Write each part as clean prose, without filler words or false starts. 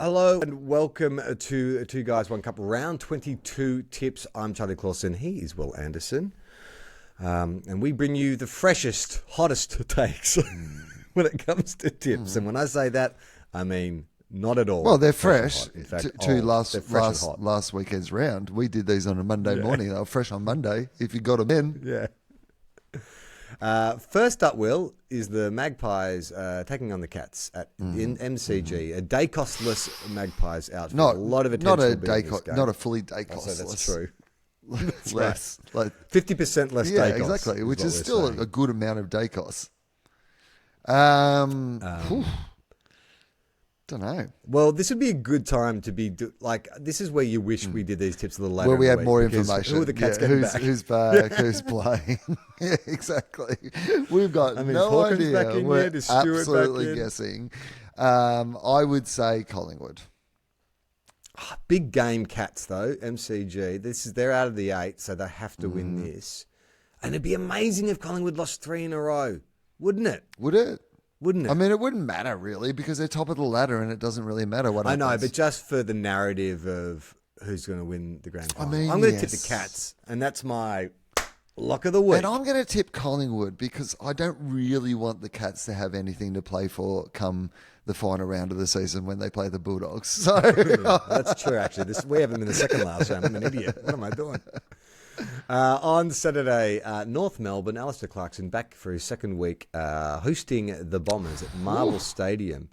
Hello and welcome to Two Guys, One Cup, round 22 tips. I'm Charlie Clausen. He is Will Anderson. And we bring you the freshest, hottest takes when it comes to tips. And when I say that, I mean not at all. Well, they're fresh. In fact, Last weekend's round, we did these on a Monday morning. They were fresh on Monday. If you got them in, first up, Will, is the Magpies taking on the Cats in MCG. A Dacos-less Magpies outfit. A lot of attention. Not a fully Dacos. So that's true. That's less, right. like 50% less Dacos. Yeah, exactly. Which is still a good amount of Dacos. Don't know. Well, this would be a good time to be this is where you wish we did these tips a little later. Where we had in the more week, information. Who are the Cats getting back? Who's back? Who's playing? Yeah, exactly. We've got no Hawkins idea. back in We're yet? Is Stewart absolutely back in? guessing. I would say Collingwood. Big game Cats though, MCG. They're out of the 8, so they have to win this. And it'd be amazing if Collingwood lost 3 in a row, wouldn't it? Would it? Wouldn't it? I mean, it wouldn't matter really because they're top of the ladder and it doesn't really matter what happens. I know, but just for the narrative of who's going to win the grand final. I mean, I'm going to tip the Cats, and that's my lock of the week. And I'm going to tip Collingwood because I don't really want the Cats to have anything to play for come the final round of the season when they play the Bulldogs. So that's true, actually. We have them in the second last round. I'm an idiot. What am I doing? On Saturday, North Melbourne, Alistair Clarkson back for his second week hosting the Bombers at Marvel Stadium.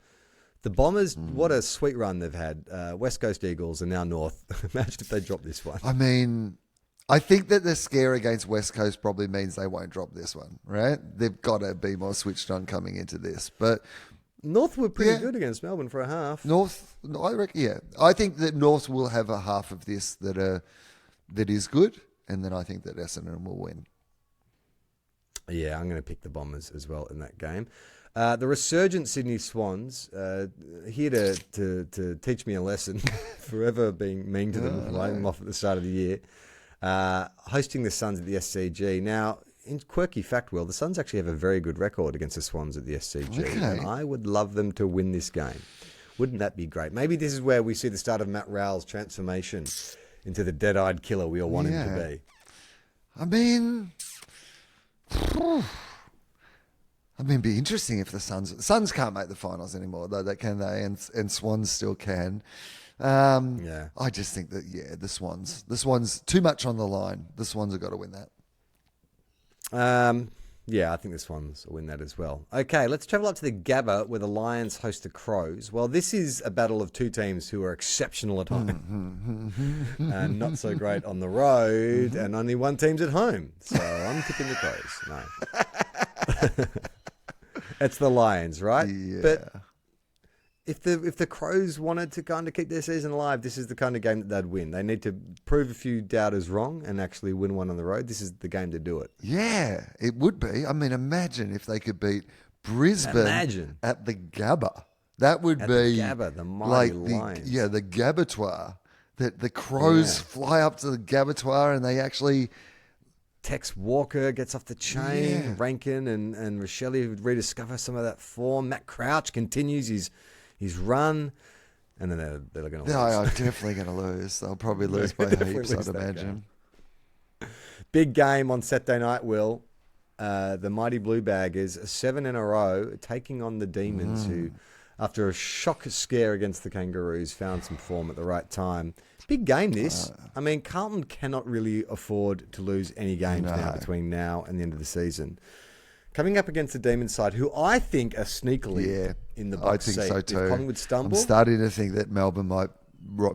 The Bombers, what a sweet run they've had. West Coast Eagles and now North. Imagine if they drop this one. I mean, I think that the scare against West Coast probably means they won't drop this one, right? They've got to be more switched on coming into this. But North were pretty good against Melbourne for a half. North, I reckon, yeah. I think that North will have a half of this that is good. And then I think that Essendon will win. Yeah, I'm going to pick the Bombers as well in that game. The resurgent Sydney Swans, here to teach me a lesson, forever being mean to them, writing them off at the start of the year, hosting the Suns at the SCG. Now, in quirky fact, Will, the Suns actually have a very good record against the Swans at the SCG, and I would love them to win this game. Wouldn't that be great? Maybe this is where we see the start of Matt Rowell's transformation into the dead-eyed killer we all want him to be. I mean, it'd be interesting if the Suns can't make the finals anymore, though, can they? And Swans still can. I just think that the Swans too much on the line. The Swans have got to win that. Yeah, I think the Swans will win that as well. Okay, let's travel up to the Gabba where the Lions host the Crows. Well, this is a battle of two teams who are exceptional at home and not so great on the road, and only one team's at home. So I'm tipping the Crows. No. It's the Lions, right? Yeah. But if the Crows wanted to kind of keep their season alive, this is the kind of game that they'd win. They need to prove a few doubters wrong and actually win one on the road. This is the game to do it. Yeah, it would be. I mean, imagine if they could beat Brisbane at the Gabba. That would be the Gabba, the mighty like Lions. the Gabbatoire. That the Crows fly up to the Gabbatoire and they actually... Tex Walker gets off the chain. Yeah. Rankin and Rochelle rediscover some of that form. Matt Crouch continues his run. And then they're going to lose. They are definitely going to lose. They'll probably lose by heaps, I'd imagine. Big game on Saturday night, Will. The mighty Blue Baggers, 7 in a row, taking on the Demons, who, after a shock scare against the Kangaroos, found some form at the right time. Big game, this. I mean, Carlton cannot really afford to lose any games now between now and the end of the season. Coming up against the Demons side, who I think are sneakily in the box seat. I think so too. If Collingwood stumble, I'm starting to think that Melbourne might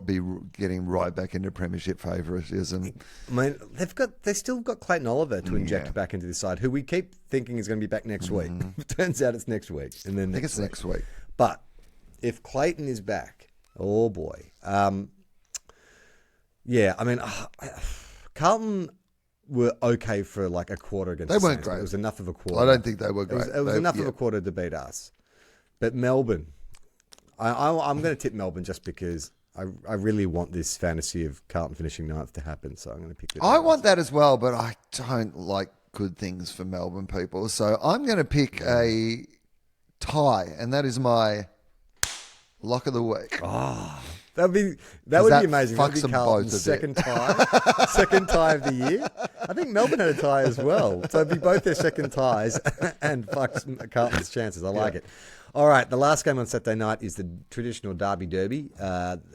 be getting right back into premiership favouritism. I mean, they've still got Clayton Oliver to inject back into the side, who we keep thinking is going to be back next week. Turns out it's next week, and then I think it's next week. But if Clayton is back, oh boy, yeah. I mean, Carlton were okay for like a quarter against They the weren't Saints, great. It was enough of a quarter. I don't think they were great. It was enough of a quarter to beat us. But Melbourne, I'm going to tip Melbourne just because I really want this fantasy of Carlton finishing 9th to happen. So I'm going to pick it. I want that as well, but I don't like good things for Melbourne people. So I'm going to pick a tie, and that is my lock of the week. That would be that amazing. That fucks would be them Carlton's both a bit. second tie of the year. I think Melbourne had a tie as well. So it'd be both their second ties and fucks Carlton's chances. I like it. All right, the last game on Saturday night is the traditional Derby.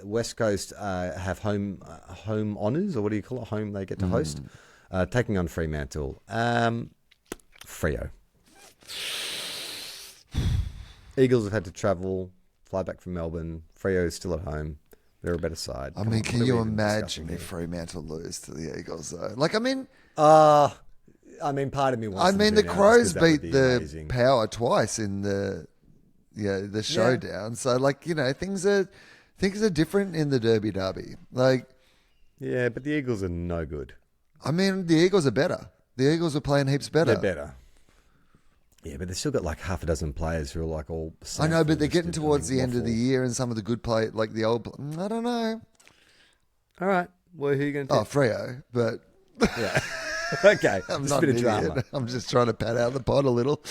West Coast have home honours, or what do you call it? Home they get to host, taking on Fremantle. Freo. Eagles have had to travel, fly back from Melbourne. Freo is still at home. They're a better side. I mean, can you imagine if Fremantle lose to the Eagles, though? Like, I mean, part of me wants. I mean, to the Crows beat the amazing. Power twice in the showdown. So, like, you know, things are different in the Derby. Like, yeah, but the Eagles are no good. I mean, the Eagles are better. The Eagles are playing heaps better. They're better. Yeah, but they've still got like half a dozen players who are like all. I know, but they're getting towards the end of the year, and some of the good play, like the old. I don't know. All right. Well, who are you going to? Oh, Freo, but yeah. Okay. I'm just not a bit of an idiot. drama. I'm just trying to pat out the pot a little.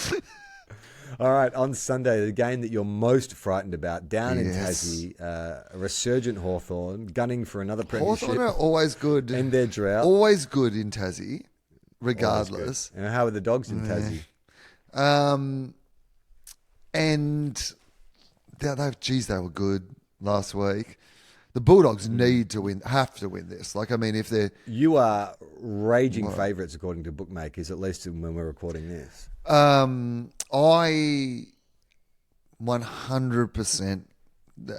All right. On Sunday, the game that you're most frightened about down in Tassie, a resurgent Hawthorn gunning for another premiership. Hawthorn are always good. In their drought. Always good in Tassie, regardless. And how are the Dogs in Tassie? And they were good last week. The Bulldogs have to win this. Like, I mean, if they're... You are raging favourites according to bookmakers, at least when we're recording this. I 100%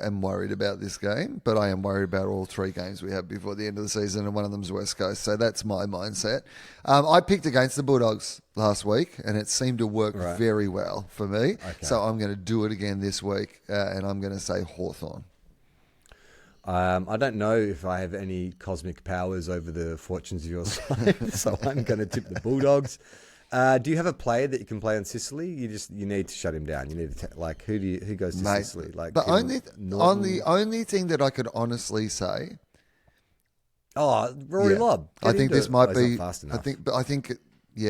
am worried about this game, but I am worried about all three games we have before the end of the season, and one of them's West Coast. So that's my mindset. I picked against the Bulldogs last week, and it seemed to work very well for me. Okay. So I'm going to do it again this week, and I'm going to say Hawthorn. I don't know if I have any cosmic powers over the fortunes of your side, so I'm going to tip the Bulldogs. Do you have a player that you can play on Sicily? You need to shut him down. You need to who goes to Sicily? Like the only thing that I could honestly say. Oh, Rory Lobb. I think this might be fast enough. I think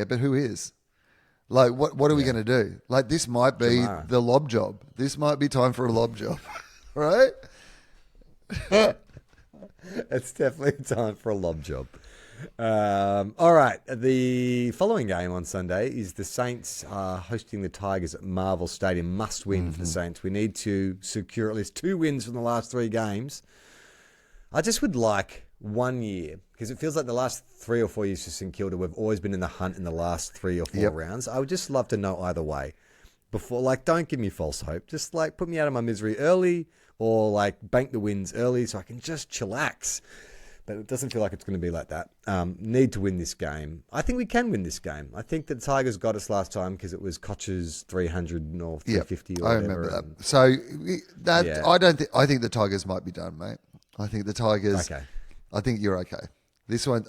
but who is? Like what are we going to do? Like this might be the lob job. This might be time for a lob job, right? It's definitely time for a lob job. All right. The following game on Sunday is the Saints hosting the Tigers at Marvel Stadium. Must win for the Saints. We need to secure at least 2 wins from the last 3 games. I just would like 1 year, because it feels like the last 3 or 4 years for St Kilda, we've always been in the hunt in the last 3 or 4 rounds. I would just love to know either way. Before, like, don't give me false hope. Just like put me out of my misery early, or like bank the wins early so I can just chillax. But it doesn't feel like it's going to be like that. Need to win this game. I think we can win this game. I think the Tigers got us last time because it was Koch's 300 or 350 or whatever. I remember that. So I think the Tigers might be done, mate. I think the Tigers... Okay. I think you're okay. This one...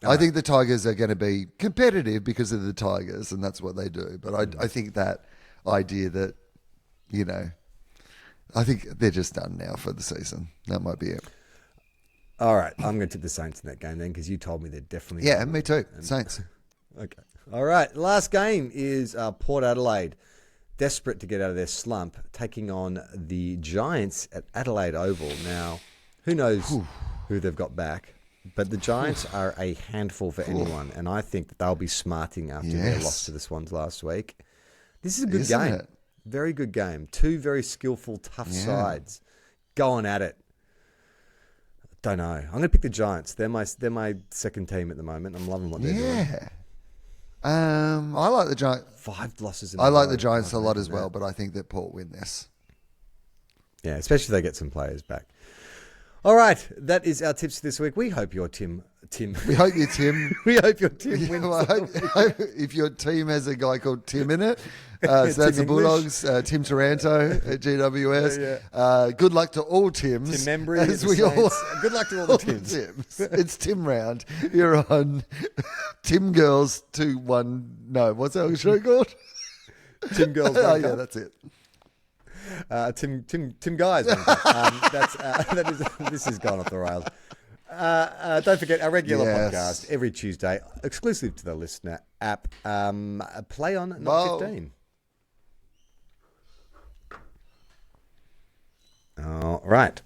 I think the Tigers are going to be competitive because of the Tigers, and that's what they do. But I think that idea that, you know... I think they're just done now for the season. That might be it. All right, I'm going to tip the Saints in that game then, because you told me they're definitely... Yeah, me too. Saints. Okay. All right, last game is Port Adelaide, desperate to get out of their slump, taking on the Giants at Adelaide Oval. Now, who knows who they've got back, but the Giants are a handful for anyone, and I think that they'll be smarting after their loss to the Swans last week. This is a good game. It? Very good game. 2 very skillful, tough sides going at it. Don't know. I'm going to pick the Giants. They're my second team at the moment. I'm loving what they're doing. I like the Giants. 5 losses. I like the Giants a lot as well, but I think that Port win this. Yeah, especially if they get some players back. All right, that is our tips this week. We hope your Tim. We hope your Tim. We hope your Tim wins. I hope if your team has a guy called Tim in it, so that's the Bulldogs. Tim Taranto at GWS. Good luck to all Tims. Tim Membry. Good luck to all the Tims. It's Tim round. You're on Tim Girls 2-1. No, what's our show called? Tim Girls. Yeah, that's it. Tim Guys. This has gone off the rails. Don't forget our regular podcast every Tuesday, exclusive to the Listener app. Play on Not 15. All right.